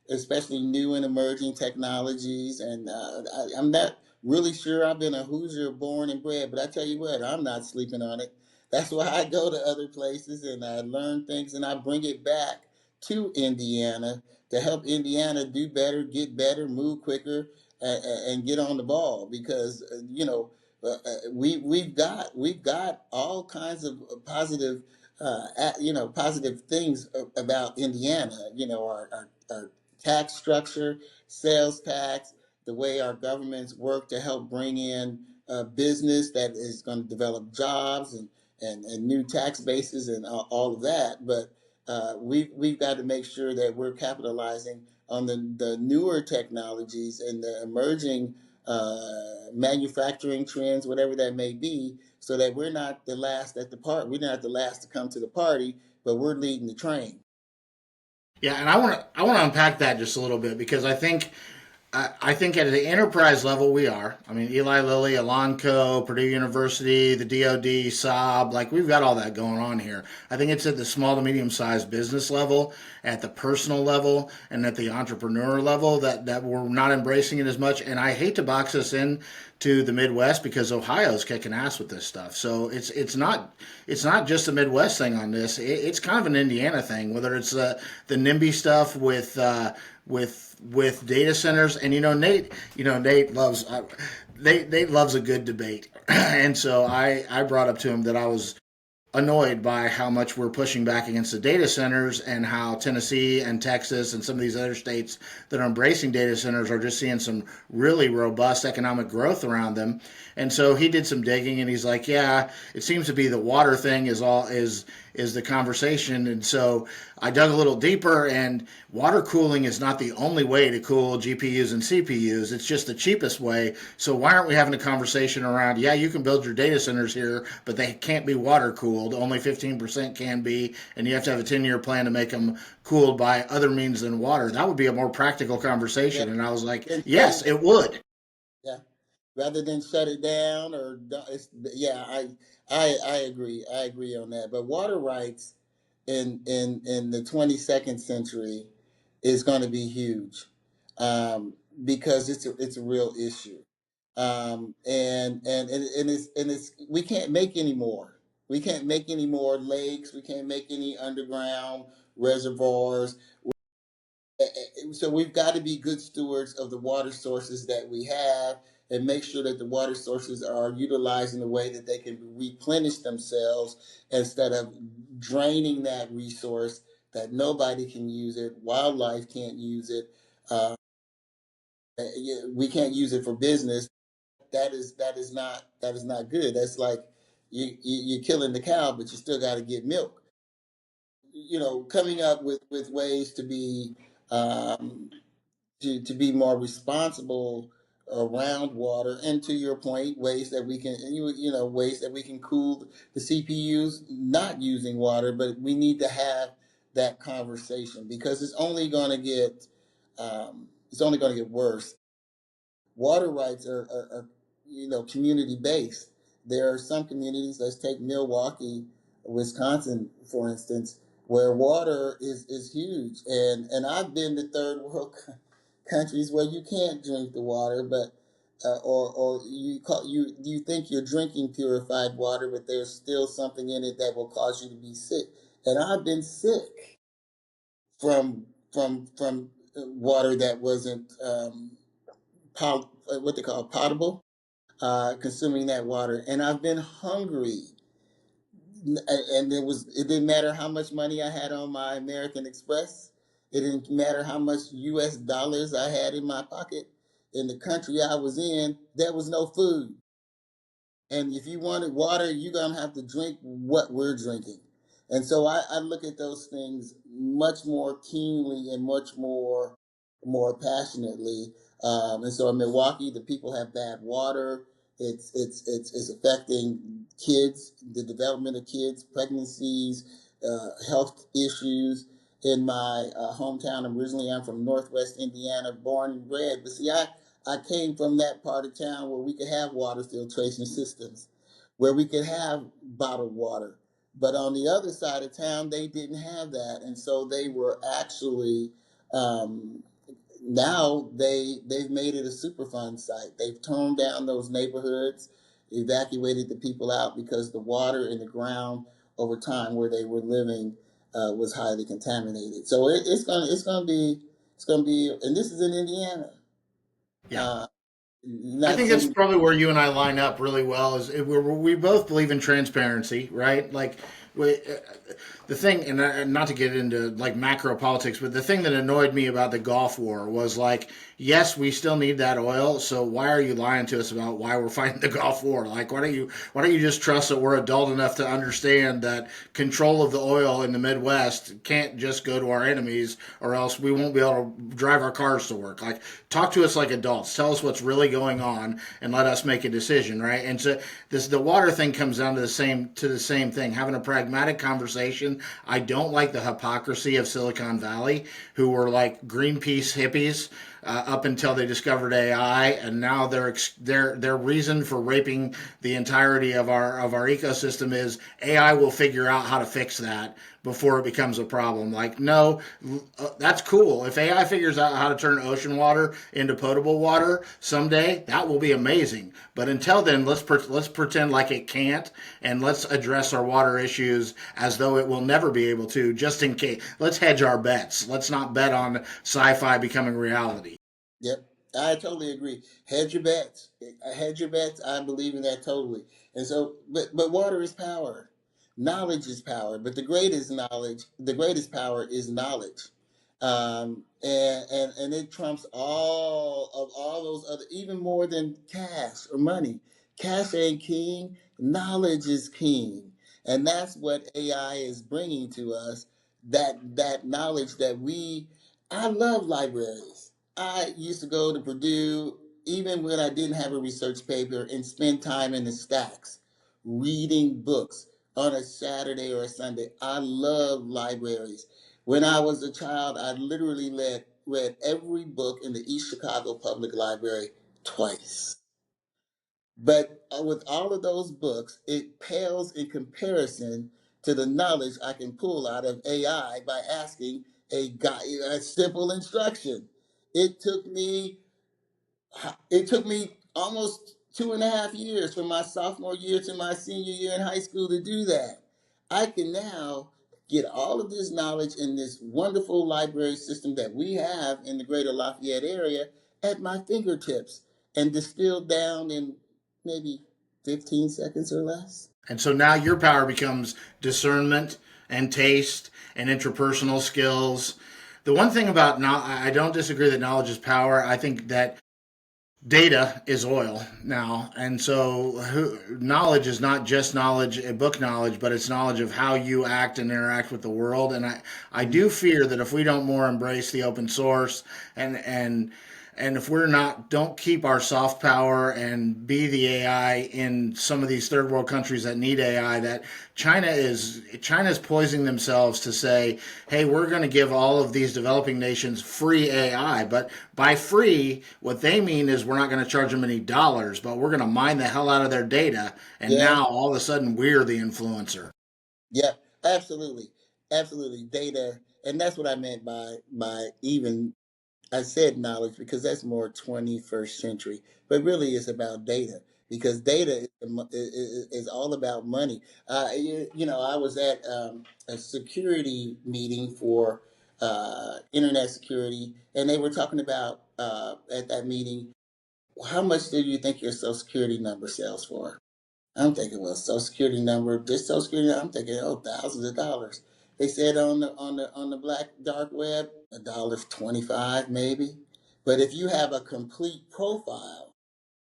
especially new and emerging technologies. And I'm not really sure. I've been a Hoosier born and bred, but I tell you what, I'm not sleeping on it. That's why I go to other places and I learn things and I bring it back to Indiana to help Indiana do better, move quicker, and get on the ball because we've got all kinds of positive things about Indiana. Our tax structure, sales tax, the way our governments work to help bring in business that is going to develop jobs and new tax bases and all of that. But we've got to make sure that we're capitalizing on the newer technologies and the emerging manufacturing trends, whatever that may be, so that we're not the last at the part. We're not the last to come to the party, but we're leading the train. Yeah, and I want to unpack that just a little bit, because I think at the enterprise level we are. I mean, Eli Lilly, Elanco, Purdue University, the DoD, Saab, like we've got all that going on here. I think it's at the small to medium sized business level, at the personal level, and at the entrepreneur level that we're not embracing it as much. And I hate to box us in to the Midwest, because Ohio's kicking ass with this stuff. So it's not just a Midwest thing on this. It's kind of an Indiana thing. Whether it's the NIMBY stuff with data centers, and Nate loves Nate loves a good debate, and so I brought up to him that I was annoyed by how much we're pushing back against the data centers, and how Tennessee and Texas and some of these other states that are embracing data centers are just seeing some really robust economic growth around them. And so he did some digging, and he's like, yeah, it seems to be the water thing is the conversation. And so I dug a little deeper, and water cooling is not the only way to cool GPUs and CPUs. It's just the cheapest way. So why aren't we having a conversation around, yeah, you can build your data centers here, but they can't be water cooled. Only 15% can be, and you have to have a 10-year plan to make them cooled by other means than water. That would be a more practical Yeah, conversation. And I was like, then shut yes, it. it would. Yeah, rather than shut it down or yeah, I agree. I agree on that. But water rights in the 22nd century is going to be huge, because it's a real issue, and it's we can't make any more. We can't make any more lakes. We can't make any underground reservoirs. So we've got to be good stewards of the water sources that we have and make sure that the water sources are utilized in a way that they can replenish themselves instead of draining that resource that nobody can use it, wildlife can't use it, uh, we can't use it for business. That is not good. That's like you're killing the cow, but you still got to get milk. Coming up with ways to be um, to be more responsible around water, and to your point, ways that we can ways that we can cool the CPUs not using water, but we need to have that conversation because it's only going to get worse. Water rights are community based. There are some communities, let's take Milwaukee, Wisconsin, for instance, where water is huge, and I've been to third world countries where you can't drink the water, but or you think you're drinking purified water, but there's still something in it that will cause you to be sick. And I've been sick from water that wasn't what they call potable, consuming that water. And I've been hungry. And it didn't matter how much money I had on my American Express. It didn't matter how much US dollars I had in my pocket. In the country I was in, there was no food. And if you wanted water, you're going to have to drink what we're drinking. And so I look at those things much more keenly and much more passionately. And so in Milwaukee, the people have bad water. It's affecting kids, the development of kids, pregnancies, health issues. In my hometown, originally I'm from Northwest Indiana, born and bred. But see, I came from that part of town where we could have water filtration systems, where we could have bottled water. But on the other side of town, they didn't have that, and so they were actually um, now they've made it a Superfund site. They've torn down those neighborhoods, evacuated the people out because the water in the ground over time where they were living was highly contaminated. So it's gonna be, and this is in Indiana. Yeah. Uh, I not think that's saying probably where you and I line up really well. We both believe in transparency, right? Like the thing, and not to get into like macro politics, but the thing that annoyed me about the Gulf War was like, yes, we still need that oil. So why are you lying to us about why we're fighting the Gulf War? Like, why don't you just trust that we're adult enough to understand that control of the oil in the Midwest can't just go to our enemies, or else we won't be able to drive our cars to work. Like, talk to us like adults. Tell us what's really going on, and let us make a decision, right? And so the water thing comes down to the same thing. Having a pragmatic conversation. I don't like the hypocrisy of Silicon Valley, who were like Greenpeace hippies up until they discovered AI, and now their reason for raping the entirety of our ecosystem is AI will figure out how to fix that before it becomes a problem. Like, no, that's cool. If AI figures out how to turn ocean water into potable water someday, that will be amazing. But until then, let's pretend like it can't, and let's address our water issues as though it will never be able to, just in case. Let's hedge our bets. Let's not bet on sci-fi becoming reality. Yep, I totally agree. Hedge your bets. Hedge your bets. I believe in that totally. And so, but water is power. Knowledge is power. But the greatest power is knowledge. And it trumps all those other, even more than cash or money. Cash ain't king. Knowledge is king, and that's what AI is bringing to us. That knowledge that we. I love libraries. I used to go to Purdue even when I didn't have a research paper and spend time in the stacks reading books on a Saturday or a Sunday. I love libraries. When I was a child, I literally read every book in the East Chicago Public Library twice. But with all of those books, it pales in comparison to the knowledge I can pull out of AI by asking a simple instruction. It took me it took me almost 2.5 years from my sophomore year to my senior year in high school to do that. I can now get all of this knowledge in this wonderful library system that we have in the greater Lafayette area at my fingertips and distilled down in maybe 15 seconds or less. And so now your power becomes discernment and taste and interpersonal skills. The one thing about I don't disagree that knowledge is power. I think that data is oil now, and so knowledge is not just knowledge, book knowledge, but it's knowledge of how you act and interact with the world. And I do fear that if we don't more embrace the open source and if we're not don't keep our soft power and be the AI in some of these third world countries that need AI, that China's poising themselves to say, hey, we're going to give all of these developing nations free AI. But by free, what they mean is we're not going to charge them any dollars, but we're going to mine the hell out of their data. And Yeah, now all of a sudden we're the influencer. yeah, absolutely. Absolutely. Data. And that's what I meant by even I said knowledge because that's more 21st century, but really it's about data because data is all about money. I was at a security meeting for internet security, and they were talking about at that meeting, how much do you think your social security number sells for? I'm thinking, well, social security number, this social security number, I'm thinking, oh, thousands of dollars. They said on the black dark web, $1.25 maybe. But if you have a complete profile,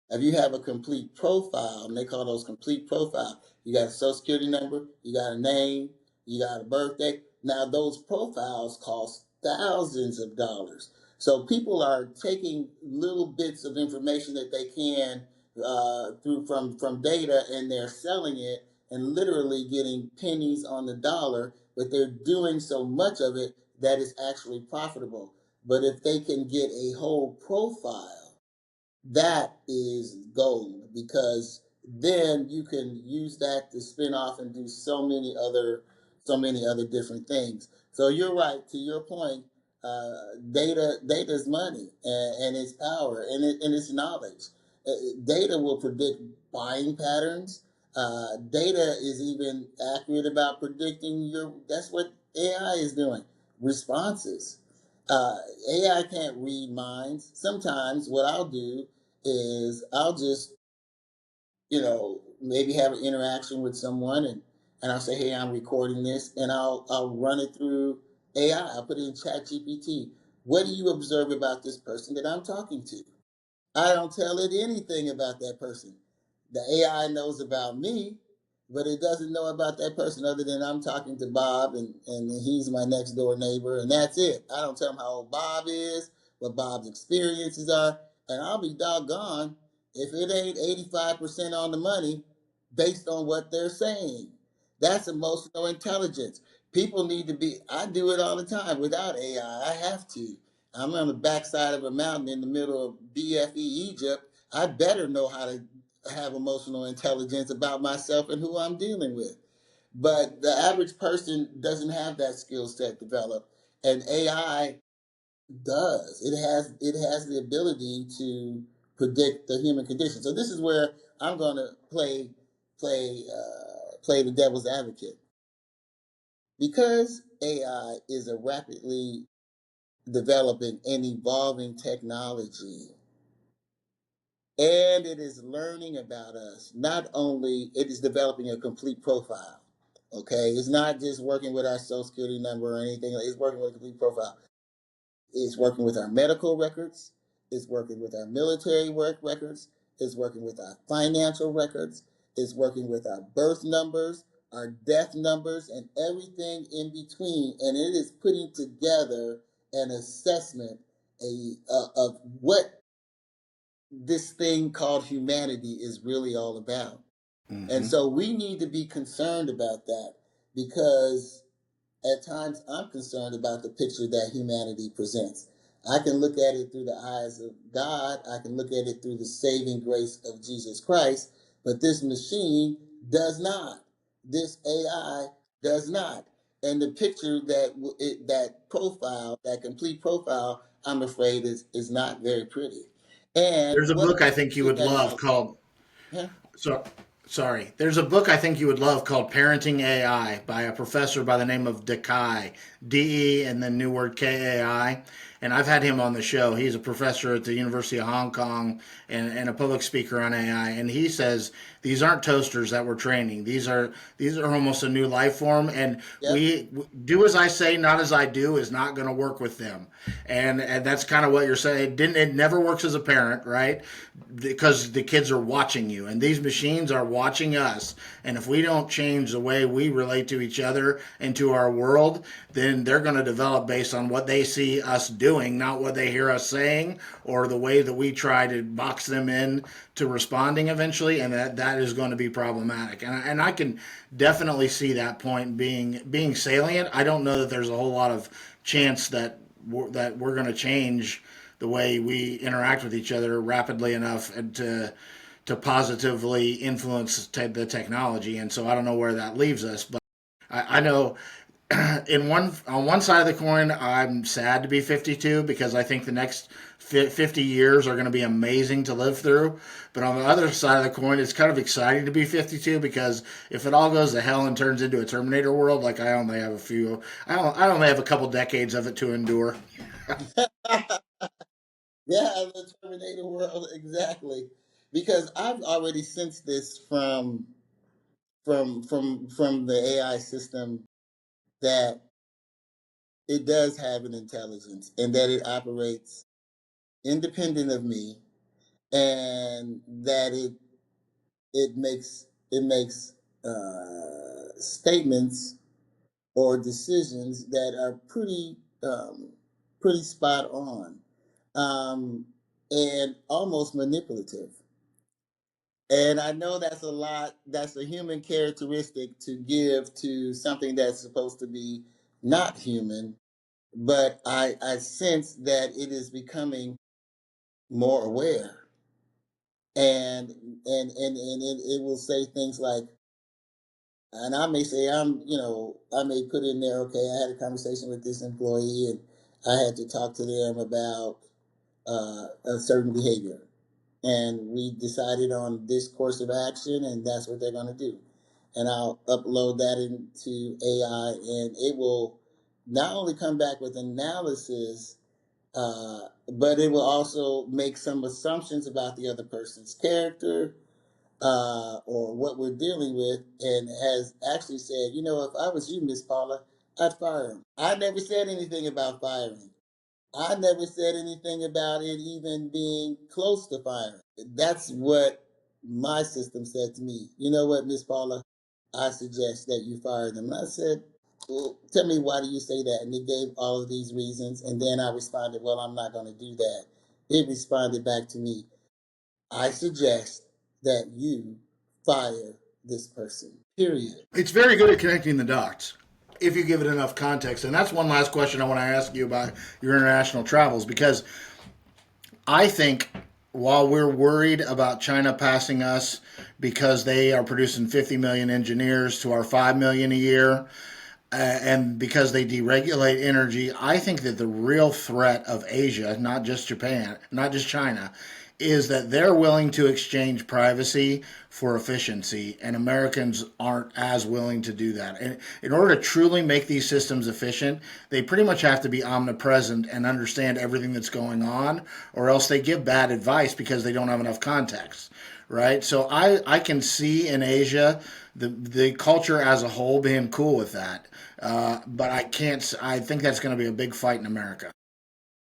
if you have a complete profile, and they call those complete profile, you got a social security number, you got a name, you got a birthday. Now those profiles cost thousands of dollars. So people are taking little bits of information that they can through from data, and they're selling it and literally getting pennies on the dollar. But they're doing so much of it that it's actually profitable. But if they can get a whole profile, that is gold because then you can use that to spin off and do so many other different things. So you're right to your point. Data is money, and it's power, and it's knowledge. Data will predict buying patterns. Data is even accurate about predicting your. That's what AI is doing. Responses. Uh, AI can't read minds. Sometimes what I'll do is I'll just, maybe have an interaction with someone, and I'll say, hey, I'm recording this, and I'll run it through AI. I'll put it in Chat GPT. What do you observe about this person that I'm talking to? I don't tell it anything about that person. The AI knows about me, but it doesn't know about that person other than I'm talking to Bob, and he's my next door neighbor, and that's it. I don't tell him how old Bob is, what Bob's experiences are, and I'll be doggone if it ain't 85% on the money based on what they're saying. That's emotional intelligence. People need to be, I do it all the time without AI. I have to. I'm on the backside of a mountain in the middle of BFE Egypt. I better know how to have emotional intelligence about myself and who I'm dealing with. But the average person doesn't have that skill set developed, and AI does. It has the ability to predict the human condition. So this is where I'm going to play the devil's advocate because AI is a rapidly developing and evolving technology, and it is learning about us. Not only it is developing a complete profile. Okay, it's not just working with our social security number or anything. It's working with a complete profile. It's working with our medical records. It's working with our military work records. It's working with our financial records. It's working with our birth numbers, our death numbers, and everything in between. And it is putting together an assessment of what this thing called humanity is really all about. And Mm-hmm. so we need to be concerned about that because at times I'm concerned about the picture that humanity presents. I can look at it through the eyes of God, I can look at it through the saving grace of Jesus Christ, but this machine does not. This AI does not. And the picture that profile, that complete profile, I'm afraid is not very pretty. And There's a what book I think you with would that love knowledge? called Yeah. So, sorry. There's a book I think you would love called Parenting AI by a professor by the name of Dekai, DE, and then new word KAI. And I've had him on the show. He's a professor at the University of Hong Kong and a public speaker on AI. And he says these aren't toasters that we're training. These are almost a new life form. And Yep. we do as I say, not as I do is not going to work with them. And that's kind of what you're saying. It never works as a parent, right? Because the kids are watching you and these machines are watching us, and if we don't change the way we relate to each other and to our world, then they're going to develop based on what they see us doing, not what they hear us saying or the way that we try to box them in to responding eventually, and that is going to be problematic. And I can definitely see that point being salient. I don't know that there's a whole lot of chance that we're going to change the way we interact with each other rapidly enough and to positively influence the technology. And so I don't know where that leaves us, but I know on one side of the coin, I'm sad to be 52 because I think the next 50 years are going to be amazing to live through. But on the other side of the coin, it's kind of exciting to be 52 because if it all goes to hell and turns into a Terminator world, like I only have a couple decades of it to endure. Yeah, the Terminator world, exactly. Because I've already sensed this from the AI system that it does have an intelligence and that it operates independent of me, and that it makes statements or decisions that are pretty spot on, um, and almost manipulative. And I know that's a lot. That's a human characteristic to give to something that's supposed to be not human. But I sense that it is becoming more aware, and it will say things like, and I may say, I may put in there, okay, I had a conversation with this employee and I had to talk to them about a certain behavior, and we decided on this course of action, and that's what they're going to do. And I'll upload that into AI, and it will not only come back with analysis, but it will also make some assumptions about the other person's character, or what we're dealing with, and has actually said, if I was you, Miss Paula, I'd fire him. I never said anything about firing. I never said anything about it even being close to firing. That's what my system said to me. You know what, Miss Paula? I suggest that you fire them. And I said, well, tell me, why do you say that? And it gave all of these reasons. And then I responded, well, I'm not going to do that. It responded back to me, I suggest that you fire this person, period. It's very good at connecting the dots if you give it enough context. And that's one last question I want to ask you about your international travels, because I think while we're worried about China passing us because they are producing 50 million engineers to our 5 million a year, and because they deregulate energy, I think that the real threat of Asia, not just Japan, not just China, is that they're willing to exchange privacy for efficiency, and Americans aren't as willing to do that. And in order to truly make these systems efficient, they pretty much have to be omnipresent and understand everything that's going on, or else they give bad advice because they don't have enough context, right? So I can see in Asia the culture as a whole being cool with that, but I can't. I think that's going to be a big fight in America.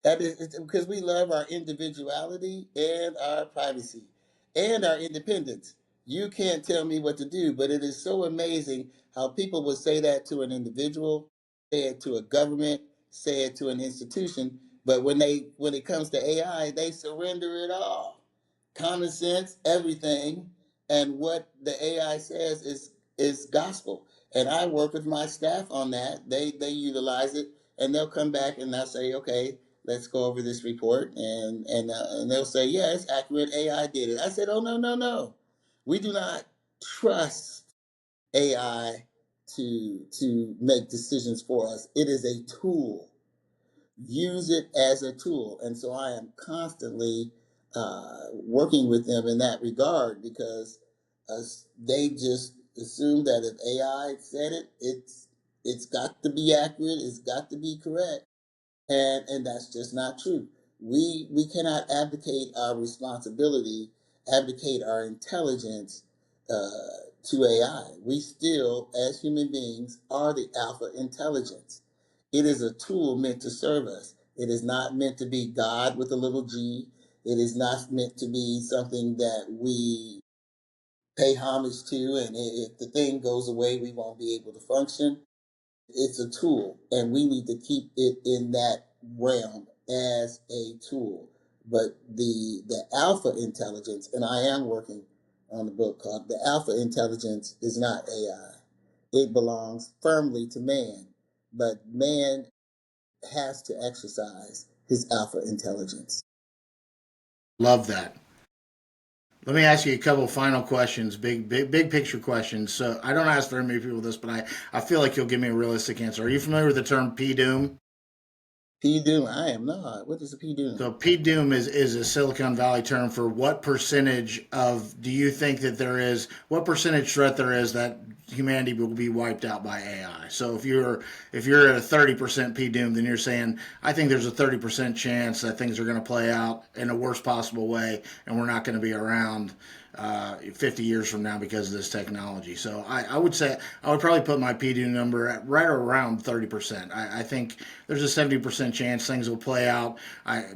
That is, it's because we love our individuality and our privacy and our independence. You can't tell me what to do, but it is so amazing how people would say that to an individual, say it to a government, say it to an institution, but when it comes to AI, they surrender it all. Common sense, everything, and what the AI says is gospel. And I work with my staff on that. They utilize it, and they'll come back and they'll say, okay, let's go over this report, and they'll say, yeah, it's accurate. AI did it. I said, oh, no, no, no, we do not trust AI to make decisions for us. It is a tool. Use it as a tool. And so I am constantly working with them in that regard, because they just assume that if AI said it, it's got to be accurate, it's got to be correct, and that's just not true. We cannot abdicate our responsibility, abdicate our intelligence to AI. We still, as human beings, are the alpha intelligence. It is a tool meant to serve us. It is not meant to be God with a little g. It is not meant to be something that we pay homage to, and if the thing goes away, we won't be able to function. It's a tool, and we need to keep it in that realm as a tool. But the alpha intelligence, and I am working on the book called The Alpha Intelligence, is not AI. It belongs firmly to man, but man has to exercise his alpha intelligence. Love that. Let me ask you a couple final questions, big picture questions. So I don't ask very many people this, but I feel like you'll give me a realistic answer. Are you familiar with the term P Doom? P Doom, I am not. What is a P Doom? So P Doom is a Silicon Valley term for what percentage of do you think that there is what percentage threat there is that humanity will be wiped out by AI. So if you're at a 30% P Doom, then you're saying I think there's a 30% chance that things are going to play out in the worst possible way, and we're not going to be around 50 years from now because of this technology. So I would say I would probably put my PDU number at right around 30%. I think there's a 70% chance things will play out.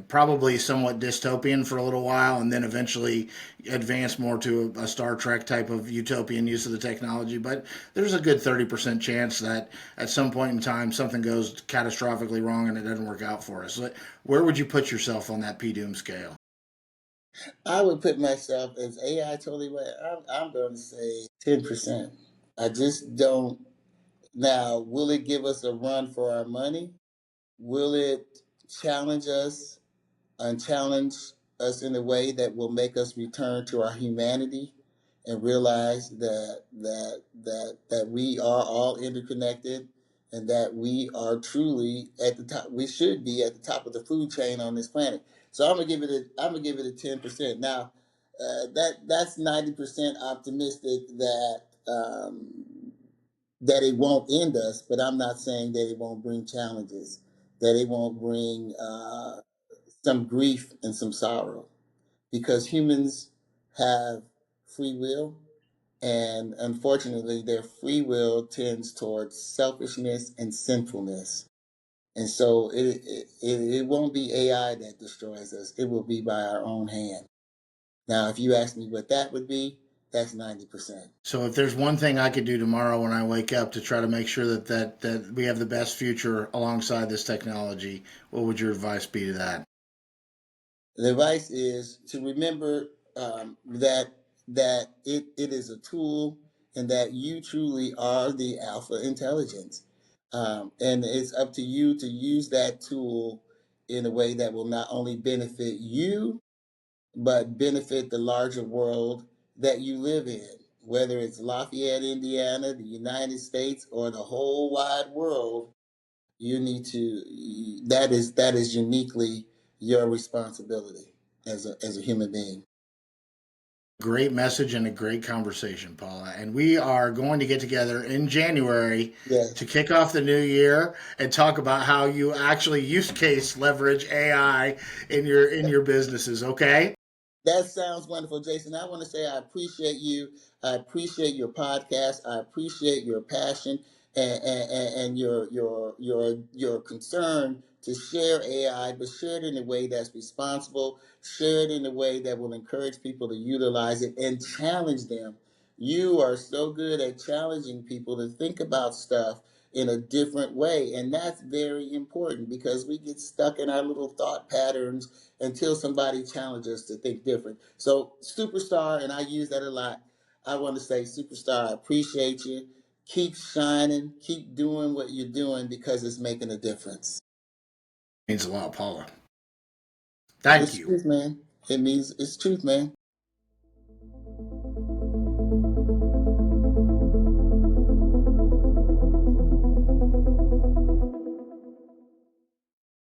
Probably somewhat dystopian for a little while, and then eventually advance more to a Star Trek type of utopian use of the technology. But there's a good 30% chance that at some point in time something goes catastrophically wrong and it doesn't work out for us. So where would you put yourself on that P Doom scale? I would put myself as AI totally right. I'm going to say 10%. I just don't. Now, will it give us a run for our money? Will it challenge us and challenge us in a way that will make us return to our humanity and realize that we are all interconnected, and that we are truly at the top. We should be at the top of the food chain on this planet. So I'm gonna give it a 10%. Now, that's 90% optimistic that it won't end us, but I'm not saying that it won't bring challenges, that it won't bring some grief and some sorrow, because humans have free will, and unfortunately, their free will tends towards selfishness and sinfulness. And so it won't be AI that destroys us, it will be by our own hand. Now, if you ask me what that would be, that's 90%. So if there's one thing I could do tomorrow when I wake up to try to make sure that we have the best future alongside this technology, what would your advice be to that? The advice is to remember that it is a tool, and that you truly are the alpha intelligence. And it's up to you to use that tool in a way that will not only benefit you, but benefit the larger world that you live in, whether it's Lafayette, Indiana, the United States, or the whole wide world. You need to, that is uniquely your responsibility as a human being. Great message and a great conversation, Paula. And we are going to get together in January to Yes. kick off the new year and talk about how you actually use case leverage AI in your businesses. Okay. That sounds wonderful, Jason. I want to say I appreciate you. I appreciate your podcast. I appreciate your passion, and your concern to share AI, but share it in a way that's responsible. Share it in a way that will encourage people to utilize it and challenge them. You are so good at challenging people to think about stuff in a different way, and that's very important, because we get stuck in our little thought patterns until somebody challenges us to think different. So, superstar, and I use that a lot. I want to say, superstar, I appreciate you. Keep shining, keep doing what you're doing, because it's making a difference. Means a lot, Paula. Thank It's you. truth, man. It means it's truth, man.